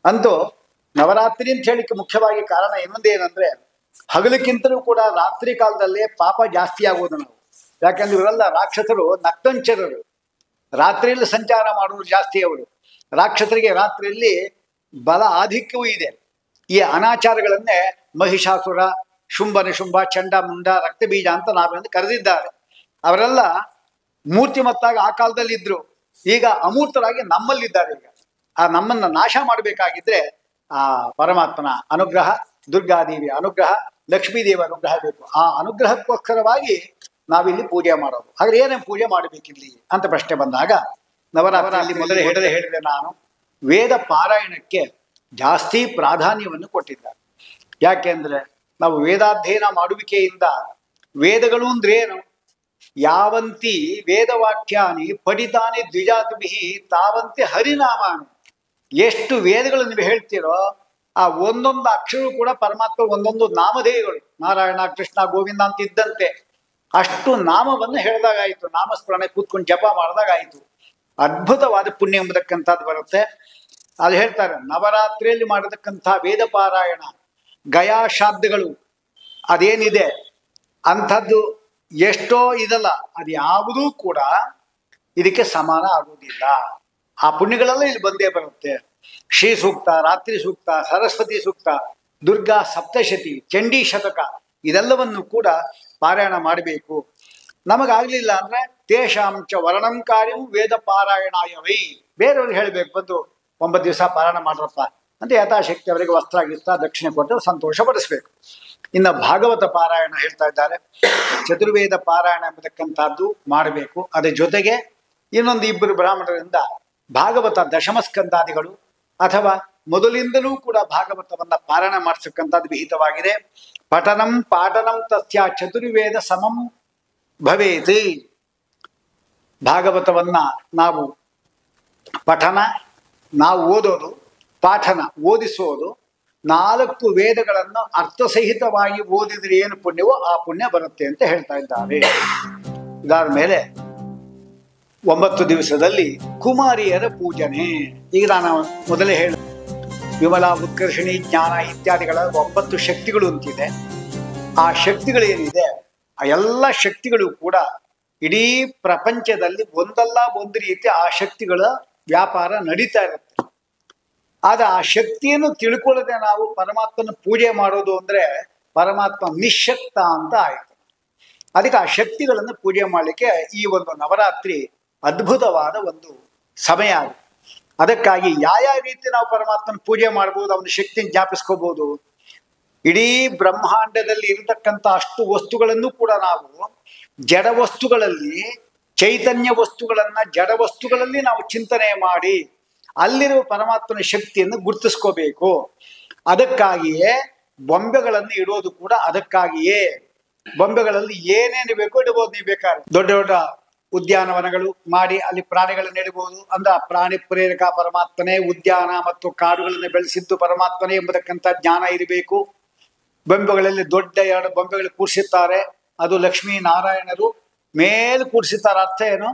ಅಂತೂ ನವರಾತ್ರಿ ಅಂತ ಹೇಳಿಕ್ಕೆ ಮುಖ್ಯವಾಗಿ ಕಾರಣ ಇನ್ನೊಂದೇನಂದ್ರೆ ಹಗಲಕ್ಕಿಂತಲೂ ಕೂಡ ರಾತ್ರಿ ಕಾಲದಲ್ಲೇ ಪಾಪ ಜಾಸ್ತಿ ಆಗೋದು ನಾವು. ಯಾಕಂದ್ರೆ ಇವರೆಲ್ಲ ರಾಕ್ಷಸರು, ನಕ್ತಂಚರರು, ರಾತ್ರಿಯಲ್ಲಿ ಸಂಚಾರ ಮಾಡುವುದು ಜಾಸ್ತಿ. ಅವರು ರಾಕ್ಷಸರಿಗೆ ರಾತ್ರಿಯಲ್ಲಿ ಬಲ ಆಧಿಕ್ಯವೂ ಇದೆ. ಈ ಅನಾಚಾರಗಳನ್ನೇ ಮಹಿಷಾಸುರ, ಶುಂಭ ನಿಶುಂಭ, ಚಂಡ ಮುಂಡ, ರಕ್ತಬೀಜ ಅಂತ ನಾವೆಂದು ಕರೆದಿದ್ದಾರೆ. ಅವರೆಲ್ಲ ಮೂರ್ತಿಮತ್ತಾಗಿ ಆ ಕಾಲದಲ್ಲಿ ಇದ್ರು, ಈಗ ಅಮೂರ್ತರಾಗಿ ನಮ್ಮಲ್ಲಿದ್ದಾರೆ. ಈಗ ಆ ನಮ್ಮನ್ನ ನಾಶ ಮಾಡಬೇಕಾಗಿದ್ರೆ ಆ ಪರಮಾತ್ಮನ ಅನುಗ್ರಹ, ದುರ್ಗಾದೇವಿಯ ಅನುಗ್ರಹ, ಲಕ್ಷ್ಮೀದೇವಿ ಅನುಗ್ರಹ ಬೇಕು. ಆ ಅನುಗ್ರಹಕ್ಕೋಸ್ಕರವಾಗಿ ನಾವಿಲ್ಲಿ ಪೂಜೆ ಮಾಡೋದು. ಹಾಗಾದ್ರೆ ಏನೇನು ಪೂಜೆ ಮಾಡಬೇಕಿಲ್ಲಿ ಅಂತ ಪ್ರಶ್ನೆ ಬಂದಾಗ ನವರಾತ್ರಿಯಲ್ಲಿ ಮೊದಲೇ ಹೇಳಿದೆ ನಾನು, ವೇದ ಪಾರಾಯಣಕ್ಕೆ ಜಾಸ್ತಿ ಪ್ರಾಧಾನ್ಯವನ್ನು ಕೊಟ್ಟಿದ್ದಾರೆ. ಯಾಕೆಂದ್ರೆ ನಾವು ವೇದಾಧ್ಯಯನ ಮಾಡುವಿಕೆಯಿಂದ, ವೇದಗಳು ಅಂದ್ರೆ ಏನು? ಯಾವಂತಿ ವೇದವಾಕ್ಯಾನಿ ಪಠಿತಾನಿ ದ್ವಿಜಾತಿಭಿ ತಾವಂತಿ ಹರಿನಾಮಾನಿ. ಎಷ್ಟು ವೇದಗಳು ನೀವು ಹೇಳ್ತೀರೋ ಆ ಒಂದೊಂದು ಅಕ್ಷರವೂ ಕೂಡ ಪರಮಾತ್ಮ ಒಂದೊಂದು ನಾಮಧೇಯಗಳು. ನಾರಾಯಣ, ಕೃಷ್ಣ, ಗೋವಿಂದ ಅಂತ ಇದ್ದಂತೆ ಅಷ್ಟು ನಾಮವನ್ನು ಹೇಳಿದಾಗಾಯಿತು. ನಾಮಸ್ಮರಣೆ ಕೂತ್ಕೊಂಡು ಜಪ ಮಾಡಿದಾಗಾಯಿತು. ಅದ್ಭುತವಾದ ಪುಣ್ಯ ಎಂಬತಕ್ಕಂಥದ್ದು ಬರುತ್ತೆ. ಅದು ಹೇಳ್ತಾರೆ, ನವರಾತ್ರಿಯಲ್ಲಿ ಮಾಡತಕ್ಕಂಥ ವೇದ ಪಾರಾಯಣ, ಗಯಾ ಶಾಬ್ದಗಳು ಅದೇನಿದೆ ಅಂಥದ್ದು ಎಷ್ಟೋ ಇದಲ್ಲ, ಅದು ಯಾವುದೂ ಕೂಡ ಇದಕ್ಕೆ ಸಮಾನ ಆಗುವುದಿಲ್ಲ. ಆ ಪುಣ್ಯಗಳೆಲ್ಲ ಇಲ್ಲಿ ಬಂದೇ ಬರುತ್ತೆ. ಶ್ರೀ ಸೂಕ್ತ, ರಾತ್ರಿ ಸೂಕ್ತ, ಸರಸ್ವತಿ ಸೂಕ್ತ, ದುರ್ಗಾ ಸಪ್ತಶತಿ, ಚಂಡೀ ಶತಕ, ಇದೆಲ್ಲವನ್ನು ಕೂಡ ಪಾರಾಯಣ ಮಾಡಬೇಕು. ನಮಗಾಗ್ಲಿಲ್ಲ ಅಂದ್ರೆ ತೇಷಾಂಚ ವರ್ಣಂ ಕಾರ್ಯಂ ವೇದ ಪಾರಾಯಣಾಯ ವೈ. ಬೇರೆಯವ್ರಿಗೆ ಹೇಳಬೇಕು, ಬಂದು 9 ದಿವಸ ಪಾರಾಯಣ ಮಾಡ್ರಪ್ಪ ಅಂತ ಯಥಾಶಕ್ತಿ ಅವರಿಗೆ ವಸ್ತ್ರ ಗಿಸ್ತ್ರ ದಕ್ಷಿಣೆ ಕೊಟ್ಟು ಸಂತೋಷ ಪಡಿಸ್ಬೇಕು. ಇನ್ನು ಭಾಗವತ ಪಾರಾಯಣ ಹೇಳ್ತಾ ಇದ್ದಾರೆ. ಚತುರ್ವೇದ ಪಾರಾಯಣ ಎಂಬತಕ್ಕಂಥದ್ದು ಮಾಡಬೇಕು. ಅದರ ಜೊತೆಗೆ ಇನ್ನೊಂದು 2 ಬ್ರಾಹ್ಮಣರಿಂದ ಭಾಗವತ ದಶಮಸ್ಕಂದಾದಿಗಳು ಅಥವಾ ಮೊದಲಿಂದಲೂ ಕೂಡ ಭಾಗವತವನ್ನ ಪಾರಾಯಣ ಮಾಡಿಸಕ್ಕಂಥದ್ದು ವಿಹಿತವಾಗಿದೆ. ಪಠನಂ ಪಾಠನಂ ತಸ್ಯ ಚತುರ್ವೇದ ಸಮಂ ಭವೇತ್. ಭಾಗವತವನ್ನ ನಾವು ಪಠನ, ನಾವು ಓದೋದು, ಪಾಠನ ಓದಿಸೋದು, 4 ವೇದಗಳನ್ನು ಅರ್ಥಸಹಿತವಾಗಿ ಓದಿದ್ರೆ ಏನು ಪುಣ್ಯವೋ ಆ ಪುಣ್ಯ ಬರುತ್ತೆ ಅಂತ ಹೇಳ್ತಾ ಇದ್ದಾರೆ. ಇದಾದ ಮೇಲೆ 9 ದಿವಸದಲ್ಲಿ ಕುಮಾರಿಯರ ಪೂಜನೆ. ಈಗ ನಾನು ಮೊದಲೇ ಹೇಳ, ವಿಮಲ, ಉತ್ಕರ್ಷಿಣಿ, ಜ್ಞಾನ ಇತ್ಯಾದಿಗಳ 9 ಶಕ್ತಿಗಳು ಅಂತಿದೆ. ಆ ಶಕ್ತಿಗಳೇನಿದೆ ಆ ಎಲ್ಲ ಶಕ್ತಿಗಳು ಕೂಡ ಇಡೀ ಪ್ರಪಂಚದಲ್ಲಿ ಒಂದಲ್ಲ ಒಂದು ರೀತಿ ಆ ಶಕ್ತಿಗಳ ವ್ಯಾಪಾರ ನಡೀತಾ ಇರುತ್ತೆ. ಆದ್ರೆ ಆ ಶಕ್ತಿಯನ್ನು ತಿಳ್ಕೊಳ್ಳದೆ ನಾವು ಪರಮಾತ್ಮನ ಪೂಜೆ ಮಾಡೋದು ಅಂದ್ರೆ ಪರಮಾತ್ಮ ನಿಶಕ್ತ ಅಂತ ಆಯ್ತು. ಅದಕ್ಕೆ ಆ ಶಕ್ತಿಗಳನ್ನು ಪೂಜೆ ಮಾಡಲಿಕ್ಕೆ ಈ ಒಂದು ನವರಾತ್ರಿ ಅದ್ಭುತವಾದ ಒಂದು ಸಮಯ ಅದು. ಅದಕ್ಕಾಗಿ ಯಾವ ರೀತಿ ನಾವು ಪರಮಾತ್ಮನ ಪೂಜೆ ಮಾಡ್ಬೋದು, ಅವನ ಶಕ್ತಿನ ಜ್ಞಾಪಿಸ್ಕೋಬಹುದು. ಇಡೀ ಬ್ರಹ್ಮಾಂಡದಲ್ಲಿ ಇರತಕ್ಕಂಥ ಅಷ್ಟು ವಸ್ತುಗಳನ್ನು ಕೂಡ ನಾವು ಜಡ ವಸ್ತುಗಳಲ್ಲಿ, ಚೈತನ್ಯ ವಸ್ತುಗಳನ್ನ ಜಡ ವಸ್ತುಗಳಲ್ಲಿ ನಾವು ಚಿಂತನೆ ಮಾಡಿ ಅಲ್ಲಿರುವ ಪರಮಾತ್ಮನ ಶಕ್ತಿಯನ್ನು ಗುರುತಿಸ್ಕೋಬೇಕು. ಅದಕ್ಕಾಗಿಯೇ ಬೊಂಬೆಗಳನ್ನು ಇಡೋದು ಕೂಡ ಅದಕ್ಕಾಗಿಯೇ. ಬೊಂಬೆಗಳಲ್ಲಿ ಏನೇನು ಬೇಕೋ ಇಡಬಹುದು. ನೀವು ಬೇಕಾದ್ರೆ ದೊಡ್ಡ ದೊಡ್ಡ ಉದ್ಯಾನವನಗಳು ಮಾಡಿ ಅಲ್ಲಿ ಪ್ರಾಣಿಗಳನ್ನು ಇಡಬಹುದು. ಅಂದ್ರೆ ಪ್ರಾಣಿ ಪ್ರೇರಕ ಪರಮಾತ್ಮನೇ, ಉದ್ಯಾನ ಮತ್ತು ಕಾಡುಗಳನ್ನು ಬೆಳೆಸಿದ್ದು ಪರಮಾತ್ಮನೇ ಎಂಬತಕ್ಕಂಥ ಜ್ಞಾನ ಇರಬೇಕು. ಬೊಂಬೆಗಳಲ್ಲಿ ದೊಡ್ಡ 2 ಬೊಂಬೆಗಳು ಕೂಡಿಸುತ್ತಾರೆ, ಅದು ಲಕ್ಷ್ಮೀ ನಾರಾಯಣರು ಮೇಲೆ ಕೂಡಿಸುತ್ತಾರೆ. ಅರ್ಥ ಏನು?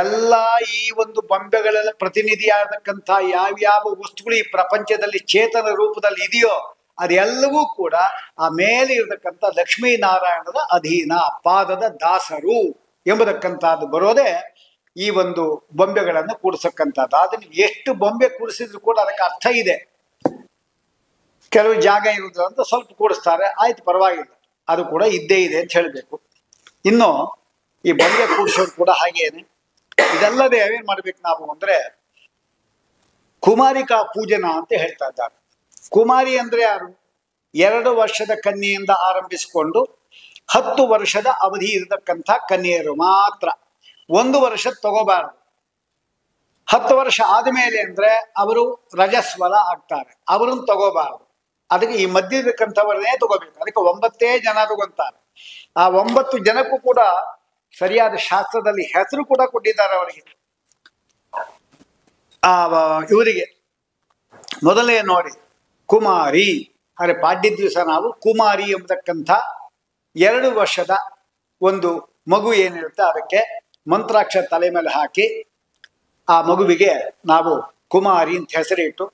ಎಲ್ಲ ಈ ಒಂದು ಬೊಂಬೆಗಳೆಲ್ಲ ಪ್ರತಿನಿಧಿಯಾಗತಕ್ಕಂಥ ಯಾವ್ಯಾವ ವಸ್ತುಗಳು ಈ ಪ್ರಪಂಚದಲ್ಲಿ ಚೇತನ ರೂಪದಲ್ಲಿ ಇದೆಯೋ ಅದೆಲ್ಲವೂ ಕೂಡ ಆ ಮೇಲೆ ಇರತಕ್ಕಂಥ ಲಕ್ಷ್ಮೀ ನಾರಾಯಣರ ಅಧೀನ, ಪಾದದ ದಾಸರು ಎಂಬತಕ್ಕಂಥದ್ದು ಬರೋದೇ ಈ ಒಂದು ಬೊಂಬೆಗಳನ್ನು ಕೂಡಿಸಕ್ಕಂಥದ್ದು. ಅದನ್ನು ಎಷ್ಟು ಬೊಂಬೆ ಕೂಡಿಸಿದ್ರು ಕೂಡ ಅದಕ್ಕೆ ಅರ್ಥ ಇದೆ. ಕೆಲವು ಜಾಗ ಇರುವುದು ಅಂತ ಸ್ವಲ್ಪ ಕೂಡಿಸ್ತಾರೆ, ಆಯ್ತು ಪರವಾಗಿಲ್ಲ, ಅದು ಕೂಡ ಇದ್ದೇ ಇದೆ ಅಂತ ಹೇಳಬೇಕು. ಇನ್ನು ಈ ಬೊಂಬೆ ಕೂಡಿಸೋದು ಕೂಡ ಹಾಗೇನೆ. ಇದಲ್ಲದೆ ಏನ್ ಮಾಡ್ಬೇಕು ನಾವು ಅಂದ್ರೆ ಕುಮಾರಿಕಾ ಪೂಜನ ಅಂತ ಹೇಳ್ತಾ ಇದ್ದಾರೆ. ಕುಮಾರಿ ಅಂದ್ರೆ ಯಾರು? 2 ವರ್ಷದ ಕನ್ಯೆಯಿಂದ ಆರಂಭಿಸಿಕೊಂಡು 10 ವರ್ಷದ ಅವಧಿ ಇರತಕ್ಕಂಥ ಕನ್ಯೆಯರು ಮಾತ್ರ. 1 ವರ್ಷ ತಗೋಬಾರದು. 10 ವರ್ಷ ಆದ್ಮೇಲೆ ಅಂದ್ರೆ ಅವರು ರಜಸ್ವಲ ಆಗ್ತಾರೆ, ಅವರನ್ನು ತಗೋಬಾರದು. ಅದಕ್ಕೆ ಈ ಮಧ್ಯ ಇರತಕ್ಕಂಥವರನ್ನೇ ತಗೋಬೇಕು. ಅದಕ್ಕೆ 9 ಜನ ತಗೊಂತಾರೆ. ಆ 9 ಜನಕ್ಕೂ ಕೂಡ ಸರಿಯಾದ ಶಾಸ್ತ್ರದಲ್ಲಿ ಹೆಸರು ಕೂಡ ಕೊಟ್ಟಿದ್ದಾರೆ ಅವರಿಗೆ. ಇವರಿಗೆ ಮೊದಲೇ ನೋಡಿ ಕುಮಾರಿ, ಆದರೆ ಪಾಡ್ಯ ದಿವಸ ನಾವು ಕುಮಾರಿ ಎಂಬತಕ್ಕಂಥ 2 ವರ್ಷದ ಒಂದು ಮಗು ಏನಿರುತ್ತೆ ಅದಕ್ಕೆ ಮಂತ್ರಾಕ್ಷರ ತಲೆ ಮೇಲೆ ಹಾಕಿ ಆ ಮಗುವಿಗೆ ನಾವು ಕುಮಾರಿ ಅಂತ ಹೆಸರಿಟ್ಟು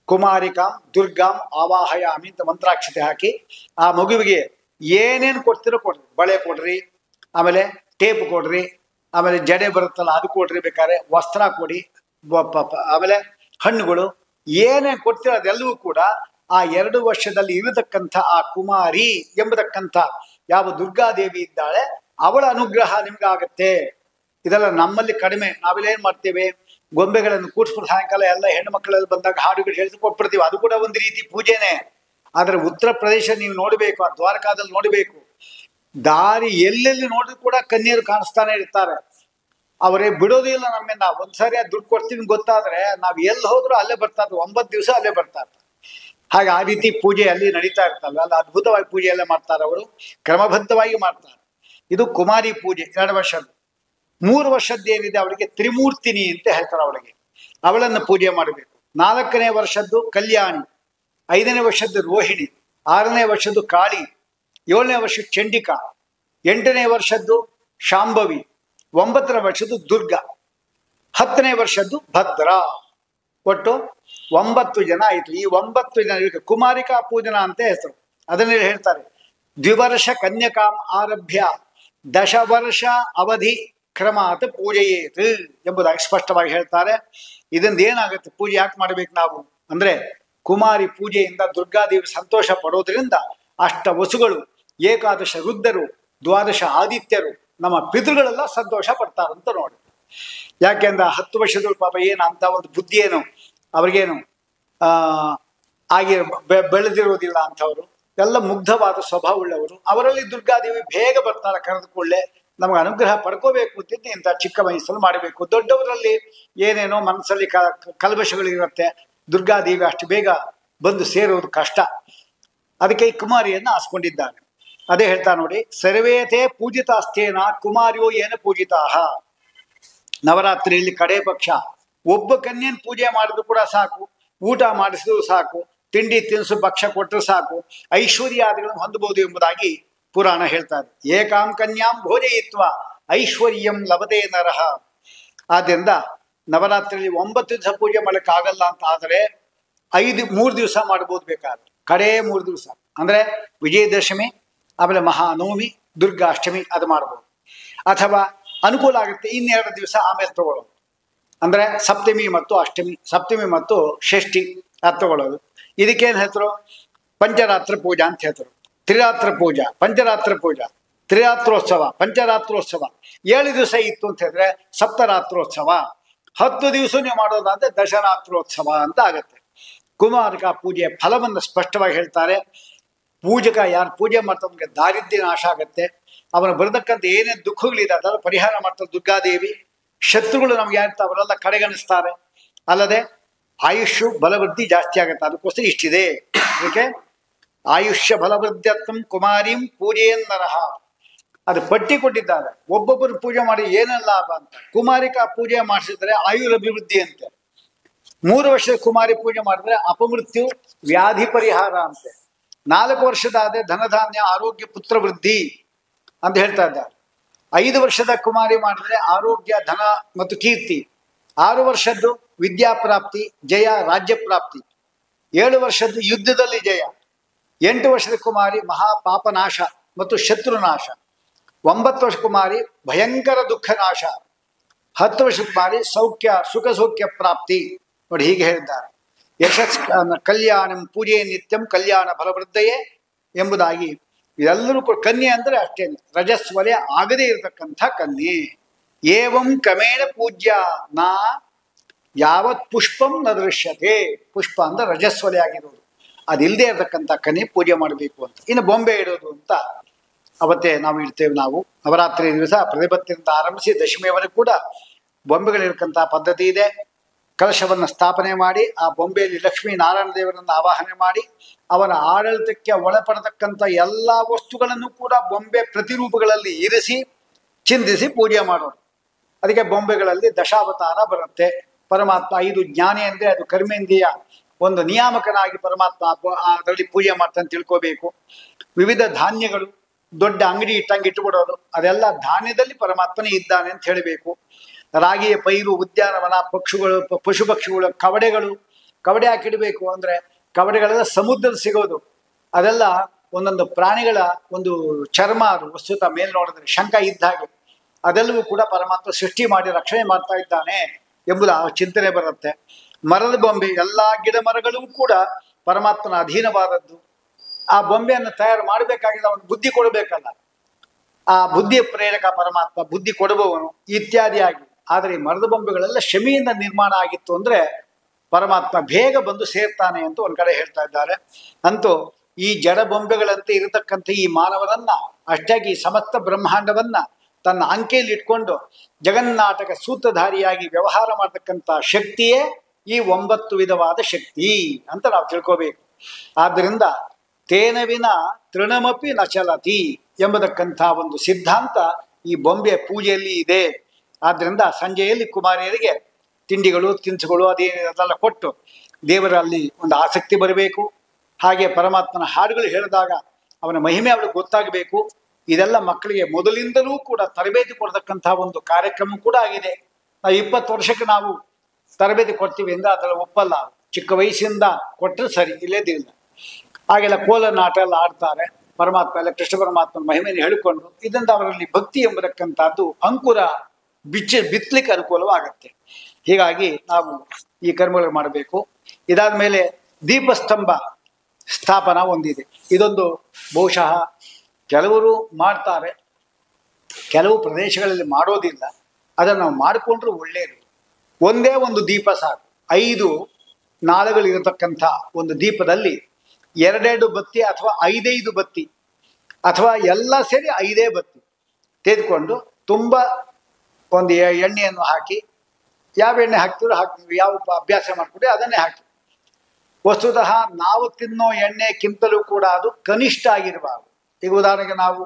ಕುಮಾರಿಕಾಂ ದುರ್ಗಾಂ ಆವಾಹಯಾಮಿ ಅಂತ ಮಂತ್ರಾಕ್ಷತೆ ಹಾಕಿ ಆ ಮಗುವಿಗೆ ಏನೇನು ಕೊಡ್ತಿರೋ ಕೊಡ್ರಿ. ಬಳೆ ಕೊಡ್ರಿ, ಆಮೇಲೆ ಟೇಪ್ ಕೊಡ್ರಿ, ಆಮೇಲೆ ಜಡೆ ಬರುತ್ತಲ್ಲ ಅದು ಕೊಡ್ರಿ, ಬೇಕಾದ್ರೆ ವಸ್ತ್ರ ಕೊಡಿ, ಆಮೇಲೆ ಹಣ್ಣುಗಳು ಏನೇನು ಕೊಡ್ತೀರೋ ಅದೆಲ್ಲವೂ ಕೂಡ ಆ 2 ವರ್ಷದಲ್ಲಿ ಇರತಕ್ಕಂಥ ಆ ಕುಮಾರಿ ಎಂಬತಕ್ಕಂಥ ಯಾವ ದುರ್ಗಾದೇವಿ ಇದ್ದಾಳೆ ಅವಳ ಅನುಗ್ರಹ ನಿಮ್ಗಾಗತ್ತೆ. ಇದೆಲ್ಲ ನಮ್ಮಲ್ಲಿ ಕಡಿಮೆ. ನಾವೆಲ್ಲ ಏನ್ ಮಾಡ್ತೇವೆ, ಗೊಂಬೆಗಳನ್ನು ಕೂಡಿಸ್ಬಿಟ್ಟು ಸಾಯಂಕಾಲ ಎಲ್ಲ ಹೆಣ್ಣು ಮಕ್ಕಳೆಲ್ಲ ಬಂದಾಗ ಹಾಡುಗಳು ಹೇಳಿಸಿ ಕೊಟ್ಬಿಡ್ತೀವಿ. ಅದು ಕೂಡ ಒಂದು ರೀತಿ ಪೂಜೆನೇ. ಆದರೆ ಉತ್ತರ ಪ್ರದೇಶ ನೀವು ನೋಡಬೇಕು, ಆ ದ್ವಾರಕಾದಲ್ಲಿ ನೋಡಬೇಕು, ದಾರಿ ಎಲ್ಲೆಲ್ಲಿ ನೋಡಿದ್ರು ಕೂಡ ಕನ್ಯರು ಕಾಣಿಸ್ತಾನೆ ಇರ್ತಾರೆ. ಅವರೇ ಬಿಡೋದಿಲ್ಲ ನಮ್ಮಿಂದ. ಒಂದ್ಸರಿ ದುಡ್ಡು ಕೊಡ್ತೀವಿ ಗೊತ್ತಾದ್ರೆ ನಾವು ಎಲ್ಲಿ ಹೋದ್ರು ಅಲ್ಲೇ ಬರ್ತಾ ಇದ್ವಿ, 9 ದಿವಸ ಅಲ್ಲೇ ಬರ್ತಾ ಇರ್ತಾರೆ. ಹಾಗೆ ಆ ರೀತಿ ಪೂಜೆ ಅಲ್ಲಿ ನಡೀತಾ ಇರ್ತಲ್ಲ, ಅಲ್ಲಿ ಅದ್ಭುತವಾಗಿ ಪೂಜೆ ಎಲ್ಲ ಮಾಡ್ತಾರೆ ಅವರು, ಕ್ರಮಬದ್ಧವಾಗಿ ಮಾಡ್ತಾರೆ. ಇದು ಕುಮಾರಿ ಪೂಜೆ 2 ವರ್ಷದ್ದು. 3 ವರ್ಷದ್ದೇನಿದೆ ಅವಳಿಗೆ ತ್ರಿಮೂರ್ತಿನಿ ಅಂತ ಹೇಳ್ತಾರೆ. ಅವಳನ್ನು ಪೂಜೆ ಮಾಡಬೇಕು. 4ನೇ ವರ್ಷದ್ದು ಕಲ್ಯಾಣಿ, 5ನೇ ವರ್ಷದ್ದು ರೋಹಿಣಿ, 6ನೇ ವರ್ಷದ್ದು ಕಾಳಿ, 7ನೇ ವರ್ಷ ಚಂಡಿಕಾ, 8ನೇ ವರ್ಷದ್ದು ಶಾಂಭವಿ, 9ನೇ ವರ್ಷದ್ದು ದುರ್ಗಾ, 10ನೇ ವರ್ಷದ್ದು ಭದ್ರ. ಒಟ್ಟು 9 ಜನ ಆಯಿತು. ಈ 9 ಜನ ಕುಮಾರಿಕಾ ಪೂಜನ ಅಂತ ಹೆಸರು. ಅದನ್ನೇ ಹೇಳ್ತಾರೆ, ದ್ವಿವರ್ಷ ಕನ್ಯಕಾಂ ಆರಭ್ಯ 10 ವರ್ಷ ಅವಧಿ ಕ್ರಮಾತ್ ಪೂಜೆಯೇತ್ ಎಂಬುದಾಗಿ ಸ್ಪಷ್ಟವಾಗಿ ಹೇಳ್ತಾರೆ. ಇದರಿಂದ ಏನಾಗುತ್ತೆ, ಪೂಜೆ ಯಾಕೆ ಮಾಡ್ಬೇಕು ನಾವು ಅಂದ್ರೆ, ಕುಮಾರಿ ಪೂಜೆಯಿಂದ ದುರ್ಗಾದೇವಿ ಸಂತೋಷ ಪಡೋದ್ರಿಂದ ಅಷ್ಟ ವಸುಗಳು, ಏಕಾದಶ ರುದ್ರರು, ದ್ವಾದಶ ಆದಿತ್ಯರು, ನಮ್ಮ ಪಿತೃಗಳೆಲ್ಲ ಸಂತೋಷ ಪಡ್ತಾರಂತ ನೋಡಿ. ಯಾಕೆಂದ್ರೆ 10 ವರ್ಷದಳು ಪಾಪ ಏನು ಅಂತ ಒಂದು ಬುದ್ಧಿ ಏನು ಅವ್ರಿಗೇನು ಹಾಗೆ ಬೆಳೆದಿರೋದಿಲ್ಲ ಅಂಥವ್ರು, ಎಲ್ಲ ಮುಗ್ಧವಾದ ಸ್ವಭಾವವುಳ್ಳವರು. ಅವರಲ್ಲಿ ದುರ್ಗಾದೇವಿ ಬೇಗ ಬರ್ತಾರೆ, ಕರೆದುಕೊಳ್ಳೆ ನಮಗೆ ಅನುಗ್ರಹ ಪಡ್ಕೋಬೇಕು ಅಂತಿದ್ದು ಇಂಥ ಚಿಕ್ಕ ವಯಸ್ಸಲ್ಲಿ ಮಾಡಬೇಕು. ದೊಡ್ಡವರಲ್ಲಿ ಏನೇನೋ ಮನಸ್ಸಲ್ಲಿ ಕಲ್ಮಶಗಳಿರುತ್ತೆ, ದುರ್ಗಾದೇವಿ ಅಷ್ಟು ಬೇಗ ಬಂದು ಸೇರೋದು ಕಷ್ಟ. ಅದಕ್ಕೆ ಈ ಕುಮಾರಿಯನ್ನು ಆಸ್ಕೊಂಡಿದ್ದಾನೆ. ಅದೇ ಹೇಳ್ತಾ ನೋಡಿ, ಸರ್ವೇತೆ ಪೂಜಿತಾಸ್ತೇನ ಕುಮಾರಿಯೋ ಏನು ಪೂಜಿತಾ. ನವರಾತ್ರಿಯಲ್ಲಿ ಕಡೆ ಪಕ್ಷ ಒಬ್ಬ ಕನ್ಯನ್ ಪೂಜೆ ಮಾಡಿದ್ರು ಕೂಡ ಸಾಕು, ಊಟ ಮಾಡಿಸಿದ್ರು ಸಾಕು, ತಿಂಡಿ ತಿನಿಸು ಭಕ್ಷ್ಯ ಕೊಟ್ಟರು ಸಾಕು, ಐಶ್ವರ್ಯಾದಿಗಳನ್ನು ಹೊಂದಬಹುದು ಎಂಬುದಾಗಿ ಪುರಾಣ ಹೇಳ್ತಾ ಇದೆ. ಏಕಾಂ ಕನ್ಯಾಂ ಭೋಜಯಿತ್ವ ಐಶ್ವರ್ಯಂ ಲಭತೆ ನರಹ. ಆದ್ದರಿಂದ ನವರಾತ್ರಿಯಲ್ಲಿ 9 ದಿವಸ ಪೂಜೆ ಮಾಡಕ್ಕಾಗಲ್ಲ ಅಂತ ಆದರೆ 3 ದಿವಸ ಮಾಡ್ಬೋದು ಬೇಕಾದ್ರೆ. ಕಡೇ 3 ದಿವಸ ಅಂದ್ರೆ ವಿಜಯದಶಮಿ, ಆಮೇಲೆ ಮಹಾನವಮಿ, ದುರ್ಗಾಷ್ಟಮಿ ಅದು ಮಾಡ್ಬೋದು. ಅಥವಾ ಅನುಕೂಲ ಆಗುತ್ತೆ 2 ದಿವಸ ಆಮೇಲೆ ತಗೊಳ್ಳೋದು, ಅಂದ್ರೆ ಸಪ್ತಮಿ ಮತ್ತು ಅಷ್ಟಮಿ, ಸಪ್ತಮಿ ಮತ್ತು ಷಷ್ಠಿ ಅದು ತಗೊಳ್ಳೋದು. ಇದಕ್ಕೇನು ಹೇಳ್ತರು, ಪಂಚರಾತ್ರ ಪೂಜಾ ಅಂತ ಹೇಳ್ತರು. ತ್ರಿರಾತ್ರ ಪೂಜಾ, ಪಂಚರಾತ್ರ ಪೂಜಾ, ತ್ರಿರಾತ್ರೋತ್ಸವ, ಪಂಚರಾತ್ರೋತ್ಸವ. 7 ದಿವಸ ಇತ್ತು ಅಂತ ಹೇಳಿದ್ರೆ ಸಪ್ತರಾತ್ರೋತ್ಸವ. 10 ದಿವಸ ನೀವು ಮಾಡೋದಾದ್ರೆ ದಶರಾತ್ರೋತ್ಸವ ಅಂತ ಆಗತ್ತೆ. ಕುಮಾರಿಕಾ ಪೂಜೆಯ ಫಲವನ್ನು ಸ್ಪಷ್ಟವಾಗಿ ಹೇಳ್ತಾರೆ. ಪೂಜಕ ಯಾರು ಪೂಜೆ ಮಾಡ್ತವನಿಗೆ ದಾರಿದ್ರ್ಯ ನಾಶ ಆಗತ್ತೆ. ಅವನ ಬರತಕ್ಕಂಥ ಏನೇ ದುಃಖಗಳಿದೆ ಅದೆಲ್ಲ ಪರಿಹಾರ ಮಾಡ್ತಾರೆ ದುರ್ಗಾದೇವಿ. ಶತ್ರುಗಳು ನಮ್ಗೆ ಯಾರಿರ್ತಾರೆ ಅವರೆಲ್ಲ ಕಡೆಗಣಿಸ್ತಾರೆ. ಅಲ್ಲದೆ ಆಯುಷ್ಯು ಬಲವೃದ್ಧಿ ಜಾಸ್ತಿ ಆಗುತ್ತೆ. ಅದಕ್ಕೋಸ್ಕರ ಇಷ್ಟಿದೆ. ಅದಕ್ಕೆ ಆಯುಷ್ಯ ಬಲವೃದ್ಧತ್ವಂ ಕುಮಾರಿಂ ಪೂಜೆಯನ್ನರಹ ಅದು ಪಟ್ಟಿ ಕೊಟ್ಟಿದ್ದಾರೆ. ಒಬ್ಬೊಬ್ಬರು ಪೂಜೆ ಮಾಡಿ ಏನೆಲ್ಲ ಲಾಭ ಅಂತ. ಕುಮಾರಿಕಾ ಪೂಜೆ ಮಾಡಿಸಿದ್ರೆ ಆಯುರಭಿವೃದ್ಧಿ ಅಂತೆ. 3 ವರ್ಷದ ಕುಮಾರಿ ಪೂಜೆ ಮಾಡಿದ್ರೆ ಅಪಮೃತ್ಯು ವ್ಯಾಧಿ ಪರಿಹಾರ ಅಂತೆ. 4 ವರ್ಷದಾದ್ರೆ ಧನಧಾನ್ಯ ಆರೋಗ್ಯ ಪುತ್ರ ವೃದ್ಧಿ ಅಂತ ಹೇಳ್ತಾ ಇದ್ದಾರೆ. 5 ವರ್ಷದ ಕುಮಾರಿ ಮಾಡಿದ್ರೆ ಆರೋಗ್ಯ ಧನ ಮತ್ತು ಕೀರ್ತಿ. 6 ವರ್ಷದ್ದು ವಿದ್ಯಾಪ್ರಾಪ್ತಿ, ಜಯ, ರಾಜ್ಯ ಪ್ರಾಪ್ತಿ. 7 ವರ್ಷದ್ದು ಯುದ್ಧದಲ್ಲಿ ಜಯ. 8 ವರ್ಷದ ಕುಮಾರಿ ಮಹಾಪಾಪನಾಶ ಮತ್ತು ಶತ್ರುನಾಶ. 9 ವರ್ಷ ಕುಮಾರಿ ಭಯಂಕರ ದುಃಖ ನಾಶ. 10 ವರ್ಷದ ಕುಮಾರಿ ಸೌಖ್ಯ ಸುಖ ಸೌಖ್ಯ ಪ್ರಾಪ್ತಿ. ನೋಡಿ ಹೀಗೆ ಹೇಳಿದ್ದಾರೆ. ಯಶಸ್ ಕಲ್ಯಾಣಂ ಪೂಜೆ ನಿತ್ಯಂ ಕಲ್ಯಾಣ ಫಲವೃದ್ಧಯೇ ಎಂಬುದಾಗಿ. ಇದೆಲ್ಲರೂ ಕನ್ಯೆ ಅಂದ್ರೆ ಅಷ್ಟೇನೆ, ರಜಸ್ವಲೆ ಆಗದೇ ಇರತಕ್ಕಂಥ ಕನ್ಯೆ. ಏವಂ ಕ್ರಮೇಣ ಪೂಜ್ಯ ನಾ ಯಾವತ್ ಪುಷ್ಪಂ ನ ದೃಶ್ಯತೆ. ಪುಷ್ಪ ಅಂದ್ರೆ ರಜಸ್ವಲೆ ಆಗಿರೋದು, ಅದಿಲ್ಲದೆ ಇರತಕ್ಕಂಥ ಕನ್ಯೆ ಪೂಜೆ ಮಾಡಬೇಕು ಅಂತ. ಇನ್ನು ಬೊಂಬೆ ಇಡೋದು ಅಂತ ಅವತ್ತೇ ನಾವು ಇಡ್ತೇವೆ. ನಾವು ನವರಾತ್ರಿ ದಿವಸ ಪ್ರತಿಪತ್ತಿನಿಂದ ಆರಂಭಿಸಿ ದಶಮಿಯವರೆಗೂ ಕೂಡ ಬೊಂಬೆಗಳಿರ್ತಕ್ಕಂಥ ಪದ್ಧತಿ ಇದೆ. ಕಲಶವನ್ನು ಸ್ಥಾಪನೆ ಮಾಡಿ ಆ ಬೊಂಬೆಯಲ್ಲಿ ಲಕ್ಷ್ಮೀ ನಾರಾಯಣ ದೇವರನ್ನು ಆವಾಹನೆ ಮಾಡಿ ಅವನ ಆಡಳಿತಕ್ಕೆ ಒಳಪಡತಕ್ಕಂಥ ಎಲ್ಲ ವಸ್ತುಗಳನ್ನು ಕೂಡ ಬೊಂಬೆ ಪ್ರತಿರೂಪಗಳಲ್ಲಿ ಇರಿಸಿ ಚಿಂತಿಸಿ ಪೂಜೆ ಮಾಡೋದು. ಅದಕ್ಕೆ ಬೊಂಬೆಗಳಲ್ಲಿ ದಶಾವತಾರ ಬರುತ್ತೆ. ಪರಮಾತ್ಮ 5 ಜ್ಞಾನಿ ಅಂದರೆ ಅದು ಕರ್ಮೇಂದ್ರಿಯ ಒಂದು ನಿಯಾಮಕನಾಗಿ ಪರಮಾತ್ಮ ಅದರಲ್ಲಿ ಪೂಜೆ ಮಾಡ್ತಾನೆ ತಿಳ್ಕೋಬೇಕು. ವಿವಿಧ ಧಾನ್ಯಗಳು ದೊಡ್ಡ ಅಂಗಡಿ ಇಟ್ಟಂಗೆ ಇಟ್ಟುಬಿಡೋದು, ಅದೆಲ್ಲ ಧಾನ್ಯದಲ್ಲಿ ಪರಮಾತ್ಮನೇ ಇದ್ದಾನೆ ಅಂತ ಹೇಳಬೇಕು. ರಾಗಿಯ ಪೈರು, ಉದ್ಯಾನವನ, ಪಕ್ಷಿಗಳು, ಪಶು ಪಕ್ಷಿಗಳು, ಕವಡೆಗಳು, ಕವಡೆ ಹಾಕಿಡಬೇಕು ಅಂದರೆ ಕವಡೆಗಳೆಲ್ಲ ಸಮುದ್ರದ ಸಿಗೋದು, ಅದೆಲ್ಲ ಒಂದೊಂದು ಪ್ರಾಣಿಗಳ ಒಂದು ಚರ್ಮ, ಅದು ವಸ್ತುತ ಮೇಲ್ ನೋಡಿದ್ರೆ ಶಂಕ ಇದ್ದ ಹಾಗೆ. ಅದೆಲ್ಲವೂ ಕೂಡ ಪರಮಾತ್ಮ ಸೃಷ್ಟಿ ಮಾಡಿ ರಕ್ಷಣೆ ಮಾಡ್ತಾ ಇದ್ದಾನೆ ಎಂಬುದು ಆ ಚಿಂತನೆ ಬರುತ್ತೆ. ಮರದ ಬೊಂಬೆ, ಎಲ್ಲ ಗಿಡ ಮರಗಳೂ ಕೂಡ ಪರಮಾತ್ಮನ ಅಧೀನವಾದದ್ದು. ಆ ಬೊಂಬೆಯನ್ನು ತಯಾರು ಮಾಡಬೇಕಾಗಿಲ್ಲ, ಅವನು ಬುದ್ಧಿ ಕೊಡಬೇಕಲ್ಲ, ಆ ಬುದ್ಧಿಯ ಪ್ರೇರಕ ಪರಮಾತ್ಮ, ಬುದ್ಧಿ ಕೊಡುವವನು ಇತ್ಯಾದಿಯಾಗಿ. ಆದರೆ ಈ ಮರದ ಬೊಂಬೆಗಳೆಲ್ಲ ಶಮಿಯಿಂದ ನಿರ್ಮಾಣ ಆಗಿತ್ತು ಅಂದರೆ ಪರಮಾತ್ಮ ಬೇಗ ಬಂದು ಸೇರ್ತಾನೆ ಅಂತ ಒಂದು ಕಡೆ ಹೇಳ್ತಾ ಇದ್ದಾರೆ. ಅಂತೂ ಈ ಜಡ ಬೊಂಬೆಗಳಂತೆ ಇರತಕ್ಕಂಥ ಈ ಮಾನವರನ್ನ, ಅಷ್ಟಾಗಿ ಸಮಸ್ತ ಬ್ರಹ್ಮಾಂಡವನ್ನ ತನ್ನ ಅಂಕೆಯಲ್ಲಿ ಇಟ್ಕೊಂಡು ಜಗನ್ನಾಟಕ ಸೂತ್ರಧಾರಿಯಾಗಿ ವ್ಯವಹಾರ ಮಾಡತಕ್ಕಂಥ ಶಕ್ತಿಯೇ ಈ 9 ವಿಧವಾದ ಶಕ್ತಿ ಅಂತ ನಾವು ತಿಳ್ಕೋಬೇಕು. ಆದ್ದರಿಂದ ತೇನವಿನ ತೃಣಮಪಿ ನಚಲತಿ ಎಂಬತಕ್ಕಂಥ ಒಂದು ಸಿದ್ಧಾಂತ ಈ ಬೊಂಬೆ ಪೂಜೆಯಲ್ಲಿ ಇದೆ. ಆದ್ದರಿಂದ ಸಂಜೆಯಲ್ಲಿ ಕುಮಾರಿಯರಿಗೆ ತಿಂಡಿಗಳು ತಿನಿಸುಗಳು ಅದೆಲ್ಲ ಕೊಟ್ಟು ದೇವರಲ್ಲಿ ಒಂದು ಆಸಕ್ತಿ ಬರಬೇಕು. ಹಾಗೆ ಪರಮಾತ್ಮನ ಹಾಡುಗಳು ಹೇಳಿದಾಗ ಅವನ ಮಹಿಮೆ ಅವಳಿಗೆ ಗೊತ್ತಾಗಬೇಕು. ಇದೆಲ್ಲ ಮಕ್ಕಳಿಗೆ ಮೊದಲಿಂದಲೂ ಕೂಡ ತರಬೇತಿ ಕೊಡ್ತಕ್ಕಂಥ ಒಂದು ಕಾರ್ಯಕ್ರಮ ಕೂಡ ಆಗಿದೆ. ನಾವು 20 ವರ್ಷಕ್ಕೆ ನಾವು ತರಬೇತಿ ಕೊಡ್ತೀವಿ ಅಂದರೆ ಅದರಲ್ಲಿ ಒಪ್ಪಲ್ಲ. ಚಿಕ್ಕ ವಯಸ್ಸಿಂದ ಕೊಟ್ಟರೆ ಸರಿ, ಇಲ್ಲೇದಿಲ್ಲ. ಹಾಗೆಲ್ಲ ಕೋಲ ನಾಟ ಎಲ್ಲ ಆಡ್ತಾರೆ. ಪರಮಾತ್ಮ ಎಲ್ಲ ಕೃಷ್ಣ ಪರಮಾತ್ಮನ ಮಹಿಮೆಯನ್ನು ಹೇಳಿಕೊಂಡು ಇದರಿಂದ ಅವರಲ್ಲಿ ಭಕ್ತಿ ಎಂಬತಕ್ಕಂಥದ್ದು ಅಂಕುರ ಬಿತ್ತಲಿಕ್ಕೆ ಅನುಕೂಲವಾಗತ್ತೆ. ಹೀಗಾಗಿ ನಾವು ಈ ಕರ್ಮಗಳು ಮಾಡಬೇಕು. ಇದಾದ ಮೇಲೆ ದೀಪಸ್ತಂಭ ಸ್ಥಾಪನ ಒಂದಿದೆ. ಇದೊಂದು ಬಹುಶಃ ಕೆಲವರು ಮಾಡ್ತಾರೆ, ಕೆಲವು ಪ್ರದೇಶಗಳಲ್ಲಿ ಮಾಡೋದಿಲ್ಲ. ಅದನ್ನು ನಾವು ಮಾಡಿಕೊಂಡ್ರೂ ಒಳ್ಳೆಯದು. ಒಂದೇ ಒಂದು ದೀಪ ಸಾಕು. 5 ನಾಳಗಳಿರತಕ್ಕಂಥ ಒಂದು ದೀಪದಲ್ಲಿ 2 ಬತ್ತಿ ಅಥವಾ 5 ಬತ್ತಿ ಅಥವಾ ಎಲ್ಲ ಸೇರಿ 5 ಬತ್ತಿ ತೆಗೆದುಕೊಂಡು ತುಂಬ ಒಂದು ಎಣ್ಣೆಯನ್ನು ಹಾಕಿ, ಯಾವ ಎಣ್ಣೆ ಹಾಕ್ತಿರೋ ಹಾಕ್ತೀವಿ, ಯಾವ ಅಭ್ಯಾಸ ಮಾಡ್ಕೊಂಡ್ರೆ ಅದನ್ನೇ ಹಾಕಿ. ವಸ್ತುತಃ ನಾವು ತಿನ್ನೋ ಎಣ್ಣೆಕ್ಕಿಂತಲೂ ಕೂಡ ಅದು ಕನಿಷ್ಠ ಆಗಿರಬಾರ್ದು. ಈಗ ಉದಾಹರಣೆಗೆ ನಾವು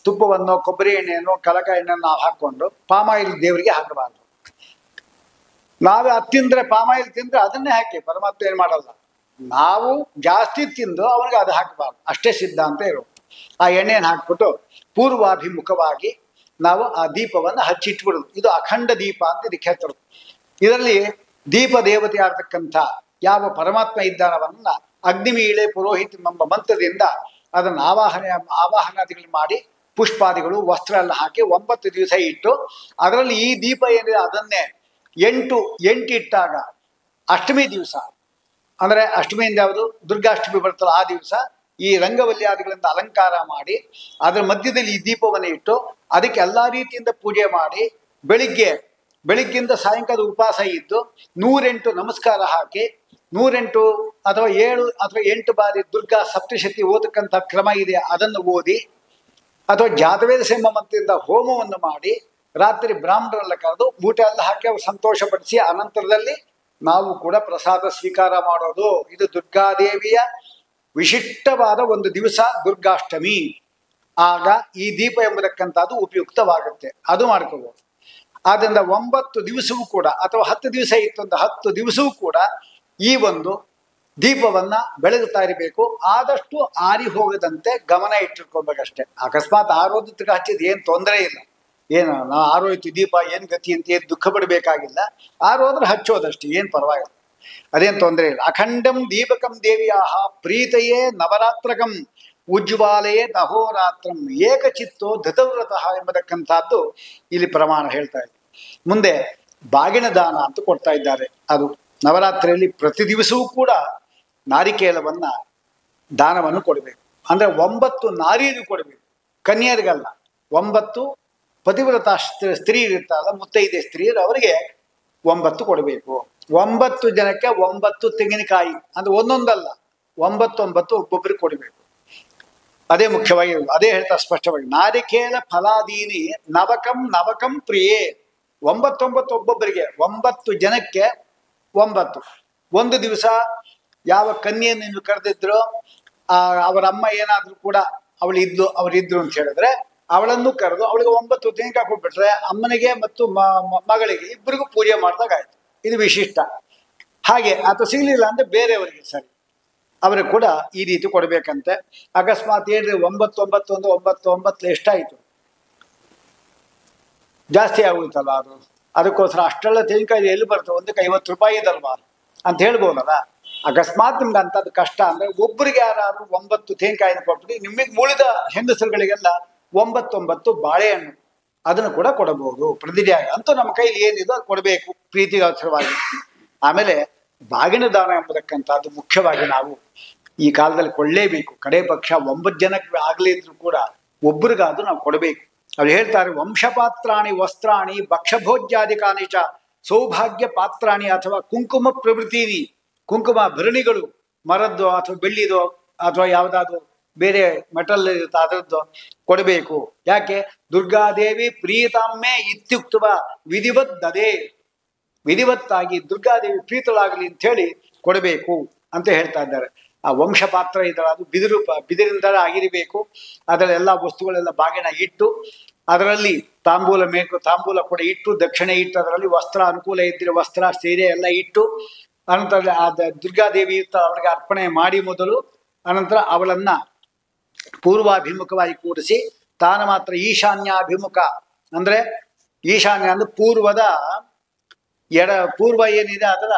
ತುಪ್ಪವನ್ನು, ಕೊಬ್ಬರಿ ಎಣ್ಣೆಯನ್ನು, ಕಲಕ ಎಣ್ಣೆಯನ್ನು ನಾವು ಹಾಕ್ಕೊಂಡು ಪಾಮಾಯಿಲ್ ದೇವರಿಗೆ ಹಾಕಬಾರ್ದು. ನಾವೇ ಅದು ತಿಂದರೆ, ಪಾಮಾಯಿಲ್ ತಿಂದರೆ ಅದನ್ನೇ ಹಾಕಿ, ಪರಮಾತ್ಮ ಏನು ಮಾಡಲ್ಲ. ನಾವು ಜಾಸ್ತಿ ತಿಂದು ಅವನಿಗೆ ಅದು ಹಾಕಬಾರ್ದು, ಅಷ್ಟೇ ಸಿದ್ಧಾಂತ ಇರೋದು. ಆ ಎಣ್ಣೆಯನ್ನು ಹಾಕ್ಬಿಟ್ಟು ಪೂರ್ವಾಭಿಮುಖವಾಗಿ ನಾವು ಆ ದೀಪವನ್ನು ಹಚ್ಚಿಟ್ಬಿಡೋದು. ಇದು ಅಖಂಡ ದೀಪ ಅಂತ ಇದಕ್ಕೆ ಹೇಳ್ತಾರೆ. ಇದರಲ್ಲಿ ದೀಪ ದೇವತೆ ಆಗ್ತಕ್ಕಂಥ ಯಾವ ಪರಮಾತ್ಮ ಇದ್ದಾನವನ್ನ ಅಗ್ನಿಮೀಳೆ ಪುರೋಹಿತ ಎಂಬ ಮಂತ್ರದಿಂದ ಅದನ್ನು ಆವಾಹನಾದಿಗಳು ಮಾಡಿ ಪುಷ್ಪಾದಿಗಳು ವಸ್ತ್ರ ಎಲ್ಲ ಹಾಕಿ 9 ದಿವಸ ಇಟ್ಟು, ಅದರಲ್ಲಿ ಈ ದೀಪ ಏನಿದೆ ಅದನ್ನೇ 8 ಇಟ್ಟಾಗ ಅಷ್ಟಮಿ ದಿವಸ, ಅಂದರೆ ಅಷ್ಟಮಿಯಿಂದ ಯಾವುದು ದುರ್ಗಾಷ್ಟಮಿ ಬರ್ತಲ್ಲ ಆ ದಿವಸ ಈ ರಂಗವಲ್ಯಾದಿಗಳಿಂದ ಅಲಂಕಾರ ಮಾಡಿ ಅದರ ಮಧ್ಯದಲ್ಲಿ ಈ ದೀಪವನ್ನು ಇಟ್ಟು ಅದಕ್ಕೆ ಎಲ್ಲ ರೀತಿಯಿಂದ ಪೂಜೆ ಮಾಡಿ ಬೆಳಿಗ್ಗಿಂದ ಸಾಯಂಕಾಲ ಉಪವಾಸ ಇದ್ದು 108 ನಮಸ್ಕಾರ ಹಾಕಿ 108 ಅಥವಾ 7 ಅಥವಾ 8 ಬಾರಿ ದುರ್ಗಾ ಸಪ್ತಶತಿ ಓದಕ್ಕಂಥ ಕ್ರಮ ಇದೆ, ಅದನ್ನು ಓದಿ ಅಥವಾ ಜಾತವೇದ ಎಂಬ ಮಂತ್ರದಿಂದ ಹೋಮವನ್ನು ಮಾಡಿ ರಾತ್ರಿ ಬ್ರಾಹ್ಮಣರೆಲ್ಲ ಕರೆದು ಊಟ ಎಲ್ಲ ಹಾಕಿ ಅವರು ಸಂತೋಷಪಡಿಸಿ ಅನಂತರದಲ್ಲಿ ನಾವು ಕೂಡ ಪ್ರಸಾದ ಸ್ವೀಕಾರ ಮಾಡೋದು. ಇದು ದುರ್ಗಾದೇವಿಯ ವಿಶಿಷ್ಟವಾದ ಒಂದು ದಿವಸ ದುರ್ಗಾಷ್ಟಮಿ. ಆಗ ಈ ದೀಪ ಎಂಬತಕ್ಕಂಥದ್ದು ಉಪಯುಕ್ತವಾಗುತ್ತೆ, ಅದು ಮಾಡ್ಕೋಬೋದು. ಆದ್ದರಿಂದ 9 ದಿವಸವೂ ಕೂಡ ಅಥವಾ 10 ದಿವಸ ಇತ್ತು ಅಂತ 10 ದಿವಸವೂ ಕೂಡ ಈ ಒಂದು ದೀಪವನ್ನ ಬೆಳಗುತ್ತಾ ಇರಬೇಕು. ಆದಷ್ಟು ಆರಿ ಹೋಗದಂತೆ ಗಮನ ಇಟ್ಟಿರ್ಕೋಬೇಕಷ್ಟೆ. ಅಕಸ್ಮಾತ್ ಆರೋದಕ್ಕೆ ಹಚ್ಚಿದ ಏನು ತೊಂದರೆ ಇಲ್ಲ, ಏನು ನಾ ಆರೋಯ್ತು ದೀಪ ಏನು ಗತಿ ಅಂತ ಏನು ದುಃಖ ಪಡಬೇಕಾಗಿಲ್ಲ. ಆರೋದ್ರೆ ಹಚ್ಚೋದಷ್ಟೇ, ಏನು ಪರವಾಗಿಲ್ಲ, ಅದೇನು ತೊಂದರೆ ಇಲ್ಲ. ಅಖಂಡಂ ದೀಪಕಂ ದೇವಿಯಾಹ ಪ್ರೀತಯೇ ನವರಾತ್ರಕಂ ಉಜ್ವಾಲಯೇ ಅಹೋರಾತ್ರಂ ಏಕಚಿತ್ತೋ ಧೃತವ್ರತಃ ಎಂಬತಕ್ಕಂಥದ್ದು ಇಲ್ಲಿ ಪ್ರಮಾಣ ಹೇಳ್ತಾ ಇದೆ. ಮುಂದೆ ಬಾಗಿನ ದಾನ ಅಂತ ಕೊಡ್ತಾ ಇದ್ದಾರೆ. ಅದು ನವರಾತ್ರಿಯಲ್ಲಿ ಪ್ರತಿ ದಿವಸವೂ ಕೂಡ ನಾರಿಕೇಲವನ್ನ ದಾನವನ್ನು ಕೊಡಬೇಕು. ಅಂದರೆ 9 ನಾರಿಯರು ಕೊಡಬೇಕು, ಕನ್ಯರಿಗಲ್ಲ. 9 ಪತಿವ್ರತ ಸ್ತ್ರೀ ಇರ್ತಾರಲ್ಲ, ಮುತ್ತೈದೆ ಸ್ತ್ರೀಯರು, ಅವರಿಗೆ 9 ಕೊಡಬೇಕು. 9 ಜನಕ್ಕೆ 9 ತೆಂಗಿನಕಾಯಿ, ಅಂದರೆ ಒಂದೊಂದಲ್ಲ, 9 ಒಬ್ಬೊಬ್ಬರಿಗೆ ಕೊಡಬೇಕು. ಅದೇ ಮುಖ್ಯವಾಗಿ, ಅದೇ ಹೇಳ್ತಾ ಸ್ಪಷ್ಟವಾಗಿ, ನಾರಿಕೇಲ ಫಲಾದೀನಿ ನವಕಂ ಪ್ರಿಯೇ. 9 ಒಬ್ಬೊಬ್ಬರಿಗೆ, 9 ಜನಕ್ಕೆ 9. ಒಂದು ದಿವಸ ಯಾವ ಕನ್ಯೆಯನ್ನು ನೀವು ಕರೆದಿದ್ರು, ಅವರ ಅಮ್ಮ ಏನಾದರೂ ಕೂಡ ಅವರಿದ್ರು ಅಂತ ಹೇಳಿದ್ರೆ ಅವಳನ್ನು ಕರೆದು ಅವಳಿಗೆ 9 ತೆಂಗಿನಕಾಯಿ ಕೊಟ್ಬಿಟ್ರೆ ಅಮ್ಮನಿಗೆ ಮತ್ತು ಮಗಳಿಗೆ ಇಬ್ಬರಿಗೂ ಪೂಜೆ ಮಾಡಿದಾಗ ಆಯ್ತು. ಇದು ವಿಶಿಷ್ಟ. ಹಾಗೆ ಅಥವಾ ಸಿಗಲಿಲ್ಲ ಅಂದರೆ ಬೇರೆಯವರಿಗೆ ಸರಿ, ಅವರಿಗೆ ಕೂಡ ಈ ರೀತಿ ಕೊಡಬೇಕಂತೆ. ಅಕಸ್ಮಾತ್ ಏನ್ರಿ 9 ಎಷ್ಟಾಯಿತು, ಜಾಸ್ತಿ ಆಗೋಯ್ತಲ್ಲ, ಅದಕ್ಕೋಸ್ಕರ ಅಷ್ಟೆಲ್ಲ ತೆಂಗಿನಕಾಯಿ ಎಲ್ಲಿ ಬರ್ತವೆ, ಒಂದಕ್ಕೆ 50 ರೂಪಾಯಿ ಇದಲ್ವಾ, ಅಂತ ಹೇಳ್ಬೋದಲ್ಲ. ಅಕಸ್ಮಾತ್ ನಿಮ್ಗೆ ಅಂಥದ್ದು ಕಷ್ಟ ಅಂದ್ರೆ ಒಬ್ಬರಿಗೆ ಯಾರಾದ್ರೂ 9 ತೆಂಗಿನಕಾಯಿನ ಕೊಟ್ಬಿಟ್ಟು ನಿಮಗೆ ಉಳಿದ ಹೆಂಗಸರುಗಳಿಗೆಲ್ಲ 9 ಬಾಳೆಹಣ್ಣು ಅದನ್ನು ಕೂಡ ಕೊಡಬಹುದು ಪ್ರತಿದಿನ. ಅಂತೂ ನಮ್ಮ ಕೈಲಿ ಏನಿದೆ ಅದು ಕೊಡಬೇಕು ಪ್ರೀತಿಗೋಸ್ಕರವಾಗಿ. ಆಮೇಲೆ ಬಾಗಿನ ದಾನ ಎಂಬುದಕ್ಕಂಥದ್ದು ಮುಖ್ಯವಾಗಿ ನಾವು ಈ ಕಾಲದಲ್ಲಿ ಕೊಳ್ಳೇಬೇಕು. ಕಡೆ ಪಕ್ಷ 9 ಜನಕ್ಕೆ ಆಗಲಿ ಇದ್ರೂ ಕೂಡ ಒಬ್ಬರಿಗಾದ್ರೂ ನಾವು ಕೊಡಬೇಕು. ಅವ್ರು ಹೇಳ್ತಾರೆ, ವಂಶಪಾತ್ರಾಣಿ ವಸ್ತ್ರಾಣಿ ಭಕ್ಷಭೋಜ್ಯಾಧಿಕಾನಿ ಚ ಸೌಭಾಗ್ಯ ಪಾತ್ರಾಣಿ ಅಥವಾ ಕುಂಕುಮ ಪ್ರಭೃತೀನಿ. ಕುಂಕುಮ ಭರಣಿಗಳು ಮರದ್ದು ಅಥವಾ ಬೆಳ್ಳಿದೋ ಅಥವಾ ಯಾವುದಾದ್ರು ಬೇರೆ ಮೆಟಲ್ ಇರುತ್ತೆ ಅದರದ್ದು ಕೊಡಬೇಕು. ಯಾಕೆ? ದುರ್ಗಾದೇವಿ ಪ್ರೀತಾಮ್ಮೆ ಇತ್ಯುಕ್ತವ ವಿಧಿವದ್ದದೇ, ವಿಧಿವತ್ತಾಗಿ ದುರ್ಗಾದೇವಿ ಪ್ರೀತಳಾಗಲಿ ಅಂತ ಹೇಳಿ ಕೊಡಬೇಕು ಅಂತ ಹೇಳ್ತಾ ಇದ್ದಾರೆ. ಆ ವಂಶ ಪಾತ್ರ ಇದರ ಅದು ಬಿದಿರಿಂದ ಆಗಿರಬೇಕು. ಅದರಲ್ಲೆಲ್ಲ ವಸ್ತುಗಳೆಲ್ಲ ಬಾಗಿನ ಇಟ್ಟು ಅದರಲ್ಲಿ ತಾಂಬೂಲ ಕೂಡ ಇಟ್ಟು ದಕ್ಷಿಣೆ ಇಟ್ಟು ಅದರಲ್ಲಿ ವಸ್ತ್ರ ಅನುಕೂಲ ಇದ್ದರೆ ವಸ್ತ್ರ ಸೀರೆ ಎಲ್ಲ ಇಟ್ಟು ಅನಂತರ ದುರ್ಗಾದೇವಿ ಅವಳಿಗೆ ಅರ್ಪಣೆ ಮಾಡಿ ಮೊದಲು ಅನಂತರ ಅವಳನ್ನ ಪೂರ್ವಾಭಿಮುಖವಾಗಿ ಕೂರಿಸಿ ತಾನು ಮಾತ್ರ ಈಶಾನ್ಯಾಭಿಮುಖ ಅಂದ್ರೆ ಈಶಾನ್ಯ ಅಂದ್ರೆ ಪೂರ್ವ ಏನಿದೆ ಅದರ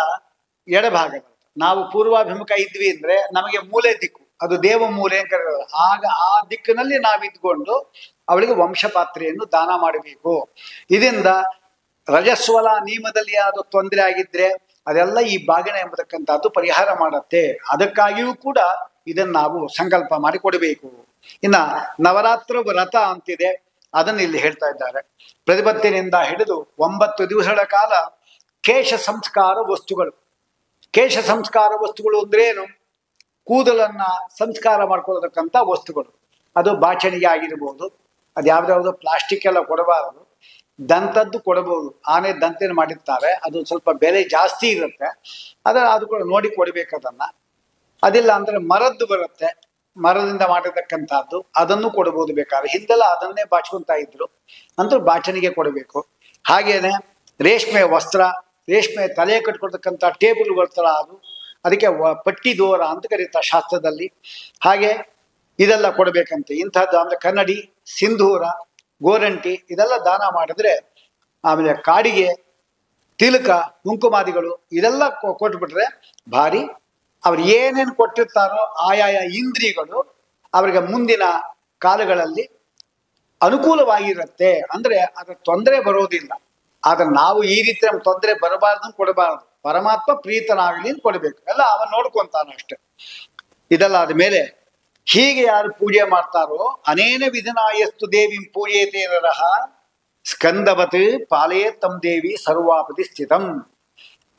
ಎಡಭಾಗ. ನಾವು ಪೂರ್ವಾಭಿಮುಖ ಇದ್ವಿ ಅಂದ್ರೆ ನಮಗೆ ಮೂಲೆ ದಿಕ್ಕು, ಅದು ದೇವ ಮೂಲೆ ಅಂತ ಕರೆಯೋದು. ಆಗ ಆ ದಿಕ್ಕಿನಲ್ಲಿ ನಾವಿದ್ಕೊಂಡು ಅವಳಿಗೆ ವಂಶಪಾತ್ರೆಯನ್ನು ದಾನ ಮಾಡಬೇಕು. ಇದರಿಂದ ರಜಸ್ವಲ ನಿಯಮದಲ್ಲಿ ಯಾವುದು ತೊಂದರೆ ಆಗಿದ್ರೆ ಅದೆಲ್ಲ ಈ ಬಾಗಿನ ಎಂಬತಕ್ಕಂಥದ್ದು ಪರಿಹಾರ ಮಾಡುತ್ತೆ. ಅದಕ್ಕಾಗಿಯೂ ಕೂಡ ಇದನ್ನು ನಾವು ಸಂಕಲ್ಪ ಮಾಡಿ ಕೊಡಬೇಕು. ಇನ್ನ ನವರಾತ್ರ ವ್ರತ ಅಂತಿದೆ, ಅದನ್ನು ಇಲ್ಲಿ ಹೇಳ್ತಾ ಇದ್ದಾರೆ. ಪ್ರತಿಪತ್ತಿನಿಂದ ಹಿಡಿದು 9 ದಿವಸಗಳ ಕಾಲ ಕೇಶ ಸಂಸ್ಕಾರ ವಸ್ತುಗಳು. ಕೇಶ ಸಂಸ್ಕಾರ ವಸ್ತುಗಳು ಅಂದ್ರೆ ಏನು? ಕೂದಲನ್ನ ಸಂಸ್ಕಾರ ಮಾಡ್ಕೊಳ್ಳತಕ್ಕಂಥ ವಸ್ತುಗಳು. ಅದು ಬಾಚಣಿಗೆ ಆಗಿರ್ಬೋದು, ಅದು ಯಾವ್ದಾವುದೋ ಪ್ಲಾಸ್ಟಿಕ್ ಎಲ್ಲ ಕೊಡಬಾರದು. ದಂತದ್ದು ಕೊಡಬಹುದು, ಆನೆ ದಂತೇನು ಮಾಡಿರ್ತಾರೆ, ಅದು ಸ್ವಲ್ಪ ಬೆಲೆ ಜಾಸ್ತಿ ಇರುತ್ತೆ, ಅದು ಕೂಡ ನೋಡಿ ಕೊಡಬೇಕು ಅದನ್ನ. ಅದಿಲ್ಲ ಅಂದ್ರೆ ಮರದ್ದು ಬರುತ್ತೆ, ಮರದಿಂದ ಮಾಡಿರ್ತಕ್ಕಂಥದ್ದು, ಅದನ್ನು ಕೊಡಬಹುದು ಬೇಕಾದ್ರೆ. ಹಿಂದೆಲ್ಲ ಅದನ್ನೇ ಬಾಚ್ಕೊಂತ ಇದ್ರು, ಅಂತೂ ಬಾಚಣಿಗೆ ಕೊಡಬೇಕು. ಹಾಗೇನೆ ರೇಷ್ಮೆ ವಸ್ತ್ರ, ರೇಷ್ಮೆ ತಲೆ ಕಟ್ಕೊಳ್ತಕ್ಕಂಥ ಟೇಬಲ್ ಬರ್ತಲ್ಲ ಅದು, ಅದಕ್ಕೆ ಪಟ್ಟಿ ದೋರ ಅಂತ ಕರೀತಾರೆ ಶಾಸ್ತ್ರದಲ್ಲಿ. ಹಾಗೆ ಇದೆಲ್ಲ ಕೊಡಬೇಕಂತೆ. ಇಂಥದ್ದು ಅಂದ್ರೆ ಕನ್ನಡಿ, ಸಿಂಧೂರ, ಗೋರಂಟಿ ಇದೆಲ್ಲ ದಾನ ಮಾಡಿದ್ರೆ, ಆಮೇಲೆ ಕಾಡಿಗೆ, ತಿಲಕ, ಕುಂಕುಮಾದಿಗಳು ಇದೆಲ್ಲ ಕೊಟ್ಬಿಟ್ರೆ ಭಾರಿ ಅವ್ರು ಏನೇನು ಕೊಟ್ಟಿರ್ತಾರೋ ಆಯಾಯ ಇಂದ್ರಿಯಗಳು ಅವರಿಗೆ ಮುಂದಿನ ಕಾಲಗಳಲ್ಲಿ ಅನುಕೂಲವಾಗಿರುತ್ತೆ. ಅಂದ್ರೆ ಅದರ ತೊಂದರೆ ಬರೋದಿಲ್ಲ. ಆದ್ರೆ ನಾವು ಈ ರೀತಿ ನಮ್ಗೆ ತೊಂದರೆ ಬರಬಾರ್ದು ಕೊಡಬಾರ್ದು. ಪರಮಾತ್ಮ ಪ್ರೀತನಾಗಲಿ ಅಂತ ಕೊಡಬೇಕು. ಎಲ್ಲ ಅವನ್ ನೋಡ್ಕೊಂತಾನ ಅಷ್ಟೆ. ಇದೆಲ್ಲ ಆದ್ಮೇಲೆ ಹೀಗೆ ಯಾರು ಪೂಜೆ ಮಾಡ್ತಾರೋ ಅನೇನ ವಿಧನಾಯಸ್ತು ದೇವಿಂ ಪೂಜೆತೆ ನರಃ ಸ್ಕಂದವತ್ ಪಾಲಯೇ ತಮ್ ದೇವಿ ಸರ್ವಾಪದಿ ಸ್ಥಿತಂ.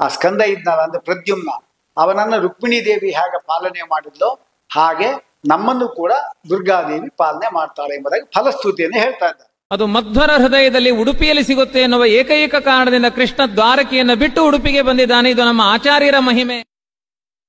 ಆ ಸ್ಕಂದ ಇದ್ನಲ್ಲ ಅಂದ್ರೆ ಪ್ರದ್ಯುಮ್ನ, ಅವನನ್ನು ರುಕ್ಮಿಣಿ ದೇವಿ ಹೇಗೆ ಪಾಲನೆ ಮಾಡಿದ್ಲೋ ಹಾಗೆ ನಮ್ಮನ್ನು ಕೂಡ ದುರ್ಗಾದೇವಿ ಪಾಲನೆ ಮಾಡ್ತಾಳೆ ಎಂಬುದಾಗಿ ಫಲಸ್ತುತಿಯನ್ನು ಹೇಳ್ತಾ ಇದ್ದಾರೆ. ಅದು ಮಧ್ವರ ಹೃದಯದಲ್ಲಿ ಉಡುಪಿಯಲ್ಲಿ ಸಿಗುತ್ತೆ ಎನ್ನುವ ಏಕೈಕ ಕಾರಣದಿಂದ ಕೃಷ್ಣ ದ್ವಾರಕೆಯನ್ನು ಬಿಟ್ಟು ಉಡುಪಿಗೆ ಬಂದಿದ್ದಾನೆ. ಇದು ನಮ್ಮ ಆಚಾರ್ಯರ ಮಹಿಮೆ.